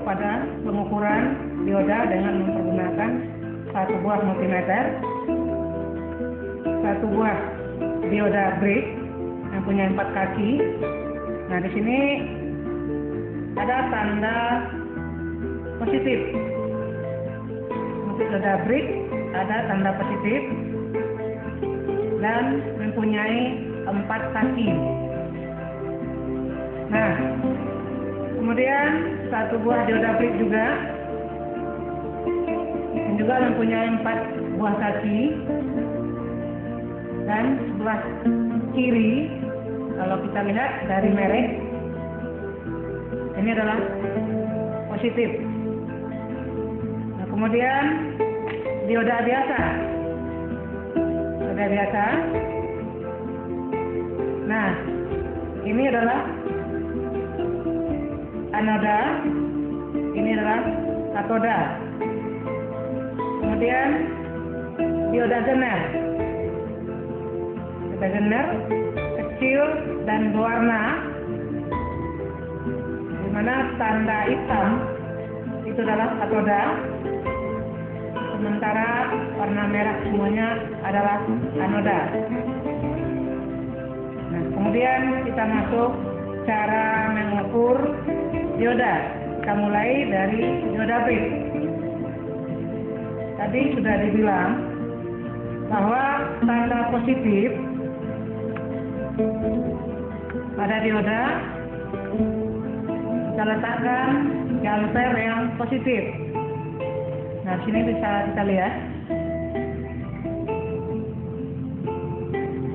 pada pengukuran dioda dengan mempergunakan satu buah multimeter, satu buah dioda brick yang punya 4 kaki. Nah, di sini ada tanda positif. Untuk dioda brick ada tanda positif dan mempunyai 4 kaki. Nah, kemudian satu buah dioda brick juga yang juga mempunyai 4 buah kaki, dan sebelah kiri kalau kita lihat dari merek ini adalah positif. Nah, kemudian dioda biasa. Nah, ini adalah anoda, ini adalah katoda. Kemudian dioda Zener. Dioda Zener kecil dan berwarna, di mana tanda hitam itu adalah katoda, sementara warna merah semuanya adalah anoda. Nah, kemudian kita masuk cara mengukur dioda. Kita mulai dari dioda brick. Tadi sudah dibilang bahwa tanda positif pada dioda kita letakkan di ampere yang positif. Nah, sini bisa kita lihat.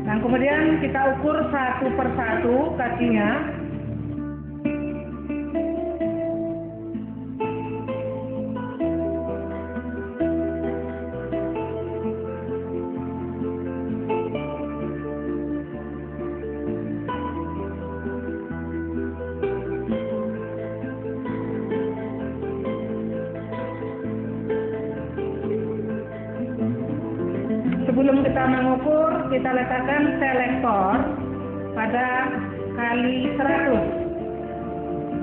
Dan kemudian kita ukur satu persatu kakinya. Sebelum kita mengukur, kita letakkan selektor pada kali 100.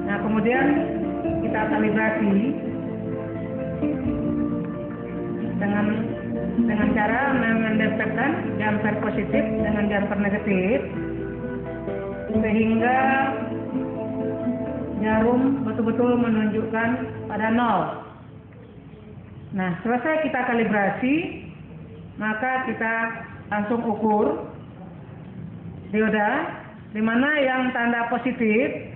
Nah, kemudian kita kalibrasi dengan cara mendekatkan jumper positif dengan jumper negatif sehingga jarum betul-betul menunjukkan pada 0. Nah, selesai kita kalibrasi, maka kita langsung ukur dioda, di mana yang tanda positif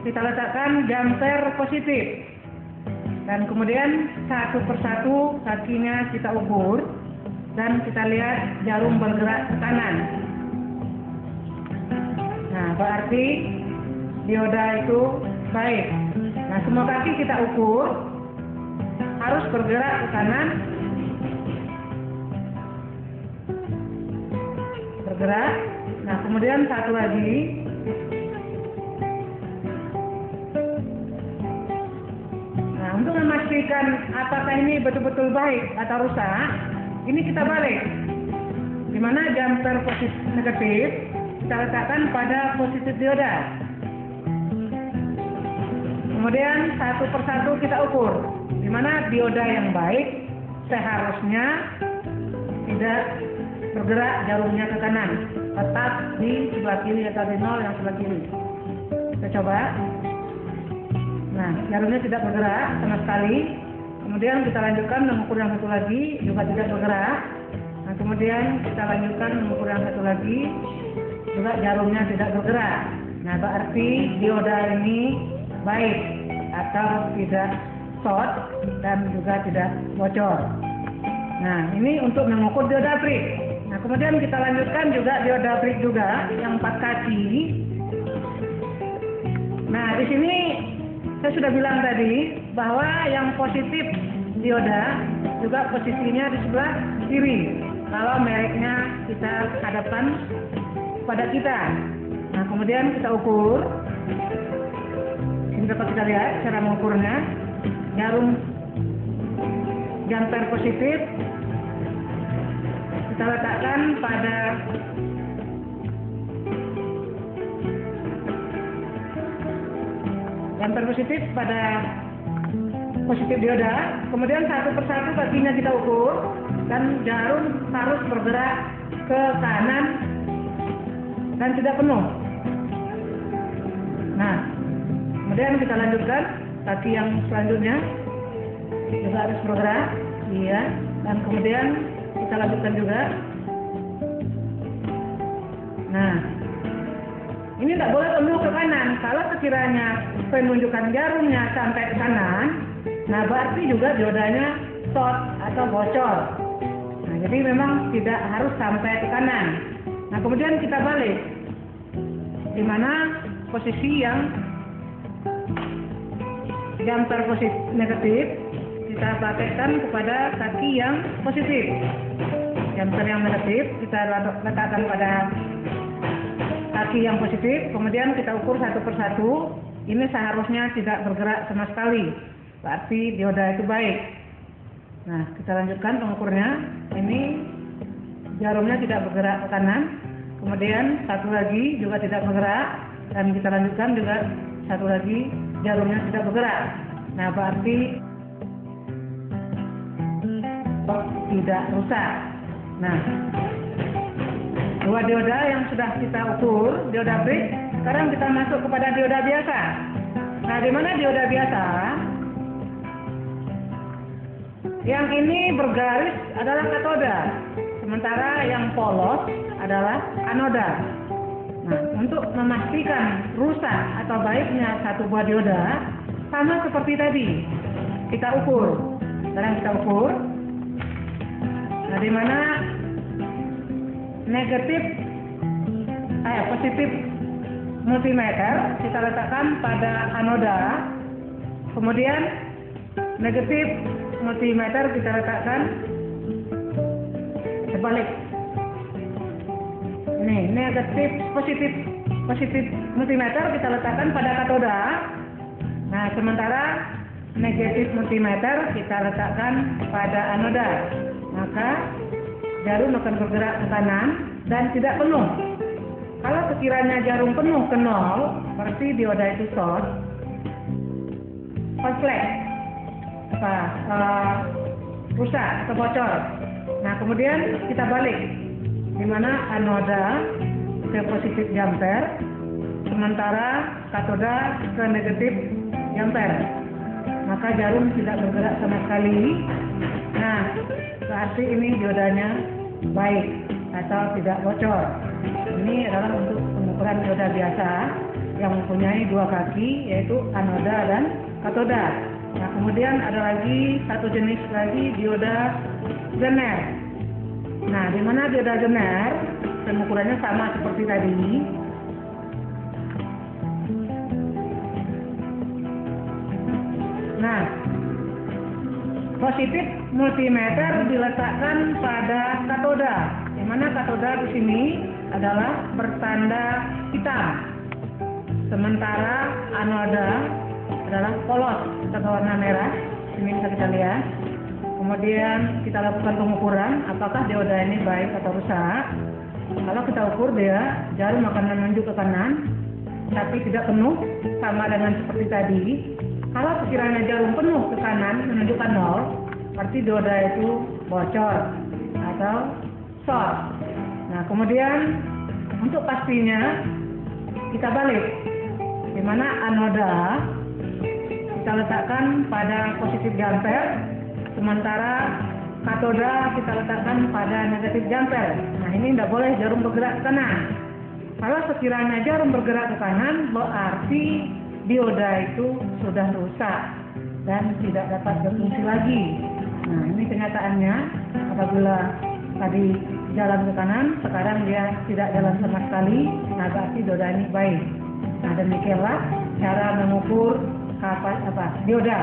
kita letakkan jumper positif, dan kemudian satu persatu kakinya kita ukur dan kita lihat jarum bergerak ke kanan. Nah, berarti dioda itu baik. Nah, semua kaki kita ukur harus bergerak ke kanan, bergerak. Nah, kemudian satu lagi, nah, untuk memastikan apakah ini betul-betul baik atau rusak, ini kita balik, di mana jumper positif negatif kita letakkan pada positif dioda. Kemudian satu persatu kita ukur, di mana dioda yang baik seharusnya tidak bergerak jarumnya ke kanan, tetap di sebelah kiri atau di 0 yang sebelah kiri. Kita coba. Nah, jarumnya tidak bergerak sama sekali. Kemudian kita lanjutkan mengukur yang satu lagi, juga tidak bergerak. Nah, kemudian kita lanjutkan mengukur yang satu lagi, juga jarumnya tidak bergerak. Nah, berarti dioda ini baik atau tidak short dan juga tidak bocor. Nah, ini untuk mengukur dioda brick. Nah, kemudian kita lanjutkan juga dioda brick juga yang 4 kaki. Nah, di sini saya sudah bilang tadi bahwa yang positif dioda juga posisinya di sebelah kiri kalau mereknya kita hadapkan pada kita. Nah, kemudian kita ukur. Ini dapat kita lihat cara mengukurnya. Jarum jumper positif kita letakkan pada jumper positif pada positif dioda, kemudian satu persatu kakinya kita ukur dan jarum harus bergerak ke kanan dan tidak penuh. Nah, kemudian kita lanjutkan kaki yang selanjutnya juga harus bergerak, iya, dan kemudian kita lanjutkan juga. Nah, ini tidak boleh penuh ke kanan. Kalau sekiranya penunjukan jarumnya sampai ke kanan, nah berarti juga diodanya short atau bocor. Nah, jadi memang tidak harus sampai ke kanan. Nah, kemudian kita balik, di mana posisi yang jumper positif negatif kita pakaikan kepada kaki yang positif. Jumper yang negatif kita letakkan pada kaki yang positif, kemudian kita ukur satu persatu. Ini seharusnya tidak bergerak sama sekali, berarti dioda itu baik. Nah, kita lanjutkan pengukurnya. Ini jarumnya tidak bergerak ke kanan, kemudian satu lagi juga tidak bergerak, dan kita lanjutkan juga satu lagi jarumnya tidak bergerak. Nah, berarti tidak rusak. Nah, dua dioda yang sudah kita ukur, dioda brick, sekarang kita masuk kepada dioda biasa. Nah, di mana dioda biasa? Yang ini bergaris adalah katoda, sementara yang polos adalah anoda. Nah, untuk memastikan rusak atau baiknya satu buah dioda, sama seperti tadi, kita ukur. Sekarang kita ukur. Nah, di mana positif multimeter kita letakkan pada anoda, kemudian negatif multimeter kita letakkan sebalik. Ini negatif positif multimeter kita letakkan pada katoda. Nah, sementara negatif multimeter kita letakkan pada anoda. Maka jarum akan bergerak ke kanan dan tidak penuh. Kalau sekiranya jarum penuh ke 0, berarti dioda itu short, konslet, rusak atau bocor. Nah, kemudian kita balik, di mana anoda ke positif jumper, sementara katoda ke negatif jumper. Maka jarum tidak bergerak sama sekali. Nah, berarti ini diodanya baik atau tidak bocor. Ini adalah untuk pengukuran dioda biasa yang mempunyai dua kaki, yaitu anoda dan katoda. Nah, kemudian ada lagi satu jenis lagi, dioda zener. Nah, di mana dioda zener pengukurannya sama seperti tadi. Nah, positif multimeter diletakkan pada katoda, di mana katoda di sini adalah bertanda hitam, sementara anoda adalah polos atau warna merah. Ini bisa kita lihat. Kemudian kita lakukan pengukuran apakah dioda ini baik atau rusak. Kalau kita ukur, dia jarum akan menunjuk ke kanan, tapi tidak penuh, sama dengan seperti tadi. Kalau sekiranya jarum penuh ke kanan menunjukkan 0, berarti dioda itu bocor atau short. Nah, kemudian untuk pastinya kita balik, di mana anoda kita letakkan pada positif jumper, sementara katoda kita letakkan pada negatif jumper. Nah, ini tidak boleh jarum bergerak ke kanan. Kalau sekiranya jarum bergerak ke kanan, berarti dioda itu sudah rusak dan tidak dapat berfungsi lagi. Nah, ini kenyataannya apabila tadi jalan ke kanan, sekarang dia tidak jalan sama sekali, nah berarti dioda ini baik. Nah, demikianlah cara mengukur dioda.